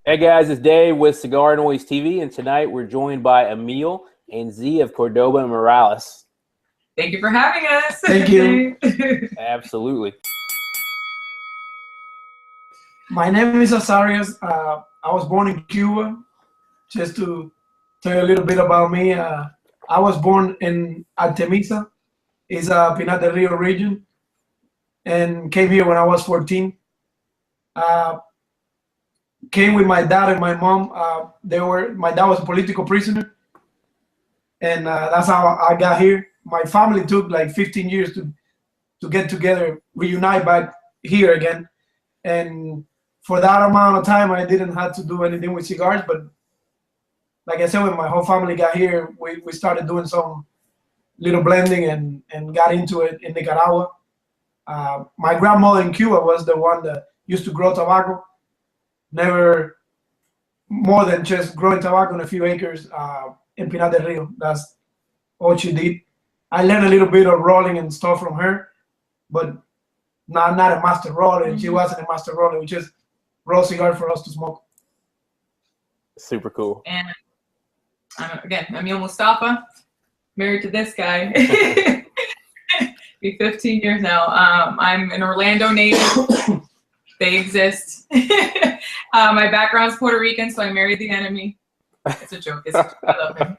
Hey guys, it's Dave with CigarNoise TV, and tonight we're joined by Emille and Z of Cordoba Morales. Thank you for having us. Thank you. Absolutely. My name is Azarias. I was born in Cuba. Just to tell you a little bit about me, I was born in Artemisa. It's a Pinar del Rio region, and came here when I was 14. Came with my dad and my mom. My dad was a political prisoner, and that's how I got here. My family took like 15 years to get together, reunite back here again, and for that amount of time, I didn't have to do anything with cigars. But like I said, when my whole family got here, we started doing some little blending and got into it in Nicaragua. My grandmother in Cuba was the one that used to grow tobacco. Never more than just growing tobacco in a few acres in Pinar del Rio. That's all she did. I learned a little bit of rolling and stuff from her, but not a master roller. And she wasn't a master roller. We just roll cigars for us to smoke. Super cool. And I'm Emille Mustafa, married to this guy. Be 15 years now. I'm an Orlando native. They exist. My background's Puerto Rican, so I married the enemy. It's a joke. I love him.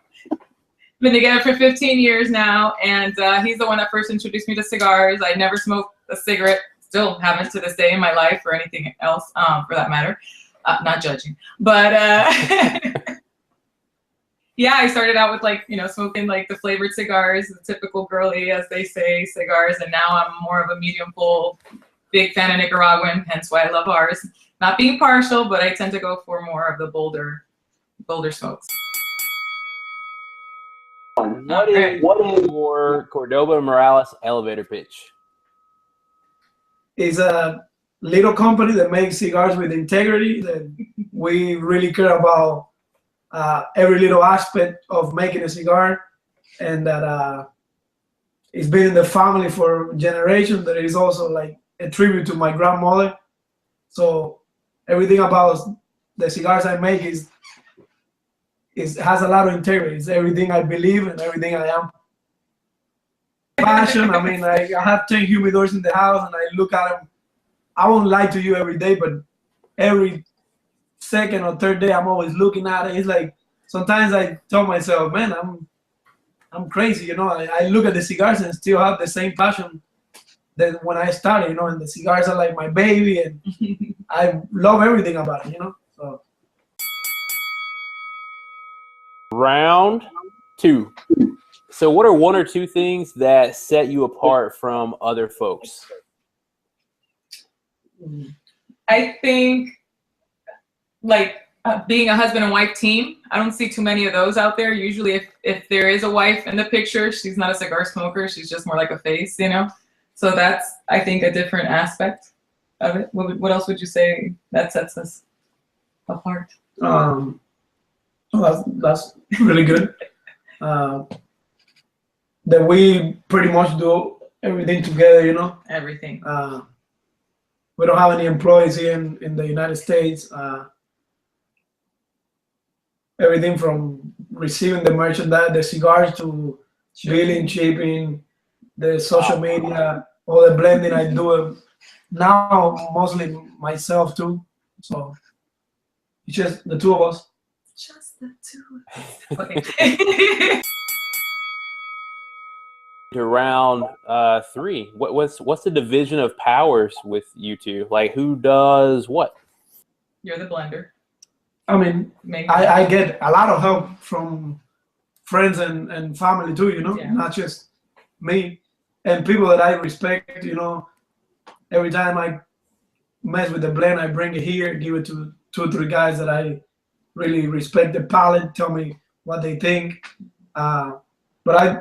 Been together for 15 years now, and he's the one that first introduced me to cigars. I never smoked a cigarette, still haven't to this day in my life, or anything else for that matter. Not judging, but yeah, I started out with smoking like the flavored cigars, the typical girly, as they say, cigars, and now I'm more of a medium full. Big fan of Nicaraguan, hence why I love ours. Not being partial, but I tend to go for more of the bolder smokes. What is your Cordoba Morales elevator pitch? It's a little company that makes cigars with integrity. That we really care about every little aspect of making a cigar, and that it's been in the family for generations. That is also like a tribute to my grandmother. So everything about the cigars I make has a lot of integrity. It's everything I believe and everything I am. Passion. I mean, I have 10 humidors in the house, and I look at them. I won't lie to you every day, but every second or third day, I'm always looking at it. It's like sometimes I tell myself, man, I'm crazy. You know, I look at the cigars and still have the same passion that when I started, you know, and the cigars are like my baby, and I love everything about it, you know. So. Round 2. So what are one or two things that set you apart from other folks? I think being a husband and wife team. I don't see too many of those out there. Usually if there is a wife in the picture, she's not a cigar smoker. She's just more like a face, you know. So that's, I think, a different aspect of it. What else would you say that sets us apart? Well, that's really good. That we pretty much do everything together, you know. Everything. We don't have any employees here in the United States. Everything from receiving the merchandise, the cigars, to billing, shipping, the social media, all the blending I do now, mostly myself too. So it's just the two of us. Just the two of us. Okay. To round 3, what's the division of powers with you two? Like, who does what? You're the blender. I mean, I get a lot of help from friends and family too, you know, yeah. Not just me, and people that I respect, you know. Every time I mess with the blend, I bring it here, give it to 2 or 3 guys that I really respect the palate, tell me what they think. But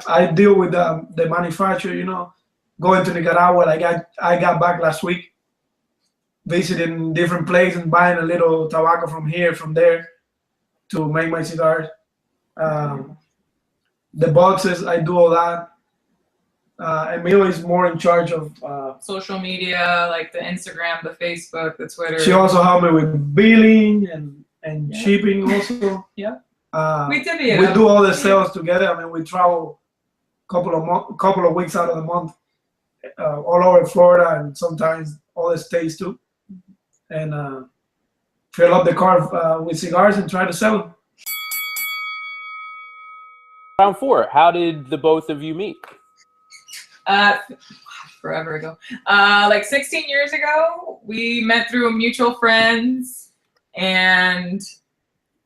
I deal with the manufacturer, you know, going to Nicaragua. Like I got back last week, visiting different places and buying a little tobacco from here, from there, to make my cigars. The boxes, I do all that. Emille is more in charge of social media, like the Instagram, the Facebook, the Twitter. She also helped me with billing and and shipping also. Yeah. We divvy we do all the sales together. I mean, we travel couple of weeks out of the month, all over Florida and sometimes all the states too, and fill up the car with cigars and try to sell them. Round 4. How did the both of you meet? Forever ago, like 16 years ago. We met through mutual friends, and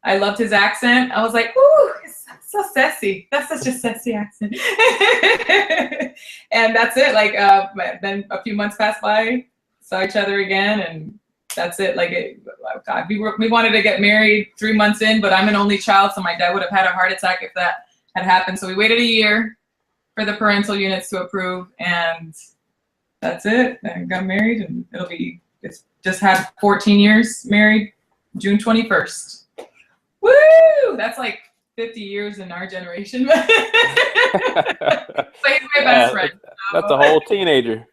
I loved his accent. I was like, ooh, it's so sassy. That's such a sassy accent. And that's it. Like, then a few months passed by, saw each other again, and that's it. Like, God, we wanted to get married 3 months in, but I'm an only child, so my dad would have had a heart attack if that had happened. So we waited a year for the parental units to approve, and that's it. I got married, and it's just had 14 years married, June 21st. Woo! That's like 50 years in our generation. So he's my best friend. That's a whole teenager.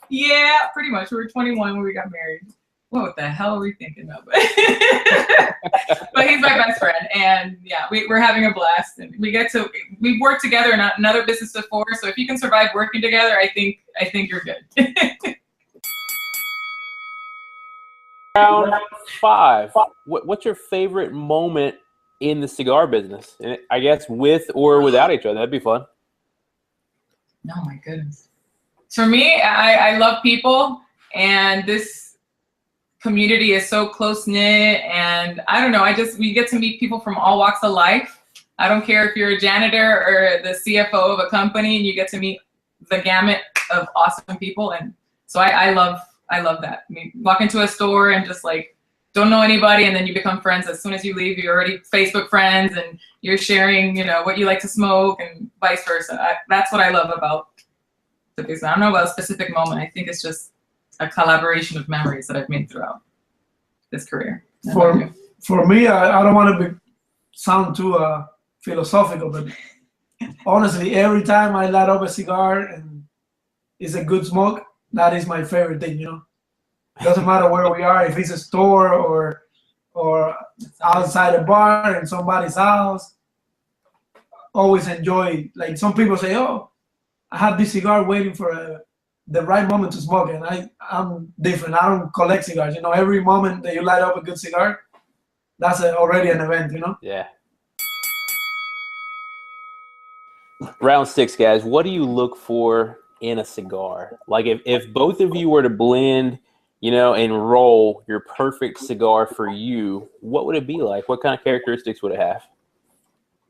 Yeah, pretty much. We were 21 when we got married. What the hell are we thinking of? But he's my best friend, and yeah, we're having a blast, and we've worked together in another business before. So if you can survive working together, I think you're good. Round 5. What's your favorite moment in the cigar business? And I guess with or without each other, that'd be fun. Oh my goodness. For me, I love people, and this community is so close knit, and I don't know, we get to meet people from all walks of life. I don't care if you're a janitor or the CFO of a company, and you get to meet the gamut of awesome people, and so I love that. I mean, walk into a store and just like don't know anybody, and then you become friends. As soon as you leave, you're already Facebook friends, and you're sharing, what you like to smoke, and vice versa. That's what I love about the business. I don't know about a specific moment. I think it's just a collaboration of memories that I've made throughout this career. For me, I don't want to sound too philosophical, but honestly, every time I light up a cigar and it's a good smoke, that is my favorite thing. Doesn't matter where we are, if it's a store or outside a bar in somebody's house. Always enjoy. Like some people say, oh, I have this cigar waiting for the right moment to smoke, and I'm different. I don't collect cigars. Every moment that you light up a good cigar, that's already an event. Yeah. Round 6, guys. What do you look for in a cigar? Like if both of you were to blend, and roll your perfect cigar for you, what would it be like? What kind of characteristics would it have?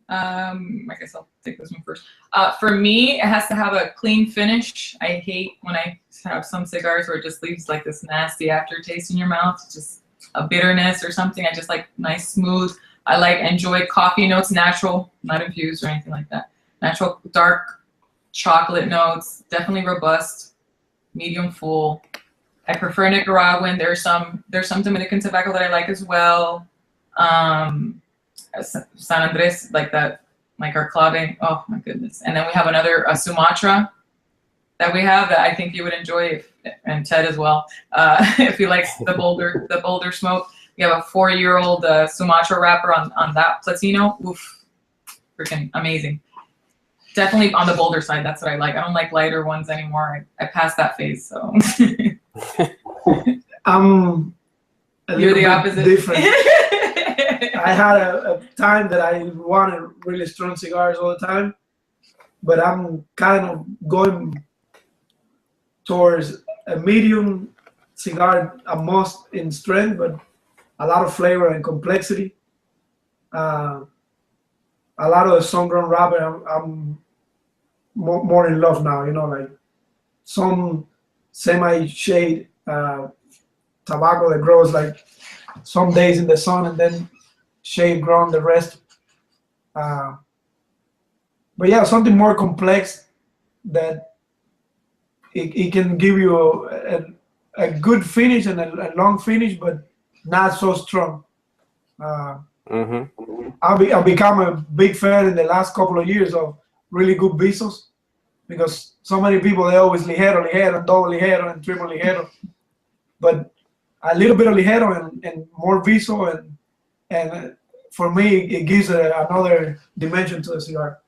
I guess I'll take this one first. For me, it has to have a clean finish. I hate when I have some cigars where it just leaves like this nasty aftertaste in your mouth, just a bitterness or something. I just like nice, smooth. I enjoy coffee notes, natural, not infused or anything like that. Natural, dark chocolate notes, definitely robust, medium full. I prefer Nicaraguan. There's some Dominican tobacco that I like as well. San Andres, like that, like our clave. Oh my goodness! And then we have another Sumatra that we have that I think you would enjoy, and Ted as well, if he likes the bolder smoke. We have a 4-year-old Sumatra wrapper on that Platino. Oof, freaking amazing. Definitely on the bolder side. That's what I like. I don't like lighter ones anymore. I passed that phase, so. I'm You're the opposite. Different. I had a time that I wanted really strong cigars all the time, but I'm kind of going towards a medium cigar, a most in strength, but a lot of flavor and complexity. A lot of the sun-grown wrapper, I'm more in love now, like some semi-shade tobacco that grows like some days in the sun and then shade grown the rest. But yeah, something more complex that it can give you a good finish and a long finish, but not so strong. I've become a big fan in the last couple of years of really good visos, because so many people, they always ligero, and double ligero, and triple ligero. But a little bit of ligero and more viso, and and for me, it gives another dimension to the cigar.